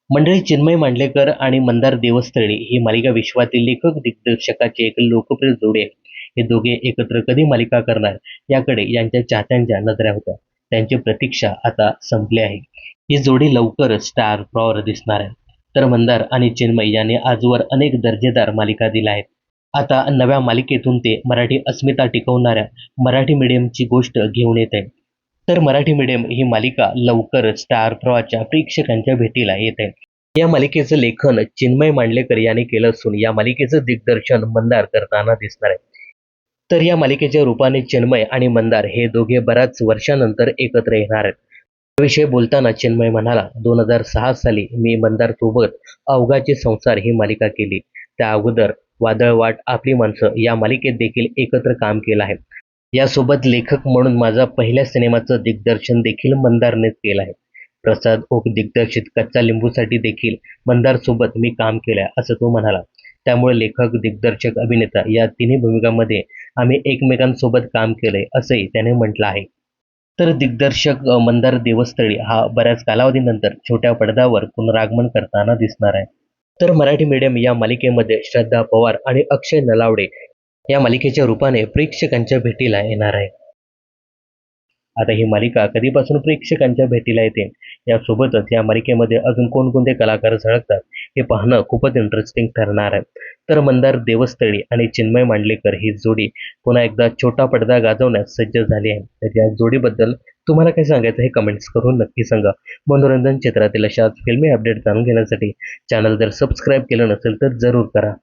मंडळी, चिन्मय मांडलेकर आणि मंदार देवस्थळी ही मालिका विश्वातील लेखक दिग्दर्शकाची एक लोकप्रिय जोडी आहे. हे दोघे एकत्र कधी मालिका करणार याकडे यांच्या चाहत्यांच्या नजरा होत्या. त्यांची प्रतीक्षा आता संपली आहे. ही जोडी लवकरच स्टार प्रॉवर दिसणार आहे. तर मंदार आणि चिन्मय यांनी आजवर अनेक दर्जेदार मालिका दिल्या आहेत. आता नव्या मालिकेतून ते मराठी अस्मिता टिकवणाऱ्या मराठी मीडियमची गोष्ट घेऊन येत आहे. तर मराठी मीडियम ही मालिका लवकरच स्टार प्रवाहाच्या प्रेक्षकांच्या भेटीला येत आहे. या मालिकेचं लेखन चिन्मय मांडलेकर यांनी केलं असून या मालिकेचं दिग्दर्शन मंदार करताना दिसणार आहे. तर या मालिकेच्या रूपाने चिन्मय आणि मंदार हे दोघे बऱ्याच वर्षानंतर एकत्र येणार आहेत. याविषयी बोलताना चिन्मय म्हणाला, 2006 साली मी मंदार सोबत अवघाचे संसार ही मालिका केली. त्या अगोदर वादळवाट, आपली माणसं या मालिकेत देखील एकत्र काम केलं आहे. यासोबत लेखक म्हणून माझा पहिल्या सिनेमाचं दिग्दर्शन देखील मंदारनेच केलं आहे. प्रसाद ओक दिग्दर्शित कच्चा लिंबूसाठी देखील मंदारसोबत मी काम केलंय असं तो म्हणाला. त्यामुळे लेखक, दिग्दर्शक, अभिनेता या तिन्ही भूमिकांमध्ये आम्ही एकमेकांसोबत काम केलंय असंही त्याने म्हटलं आहे. तर दिग्दर्शक मंदार देवस्थळी हा बऱ्याच कालावधीनंतर छोट्या पडद्यावर पुनरागमन करताना दिसणार आहे. तर मराठी मीडियम या मालिकेमध्ये श्रद्धा पवार आणि अक्षय नलावडे या मालिकेच्या रूपाने प्रेक्षकांच्या भेटीला येणार आहे. आता ही मालिका कधीपासून प्रेक्षकांच्या भेटीला येते, यासोबतच या मालिकेमध्ये अजून कोणकोणते कलाकार झळकतात हे पाहणं खूपच इंटरेस्टिंग ठरणार आहे. तर मंदार देवस्थळी आणि चिन्मय मांडलेकर ही जोडी पुन्हा एकदा छोटा पडदा गाजवण्यास सज्ज झाली आहे. तर या जोडीबद्दल तुम्हाला काय सांगायचं हे कमेंट्स करून नक्की सांगा. मनोरंजन क्षेत्रातील अशाच फिल्मी अपडेट जाणून घेण्यासाठी चॅनल जर सबस्क्राईब केलं नसेल तर जरूर करा.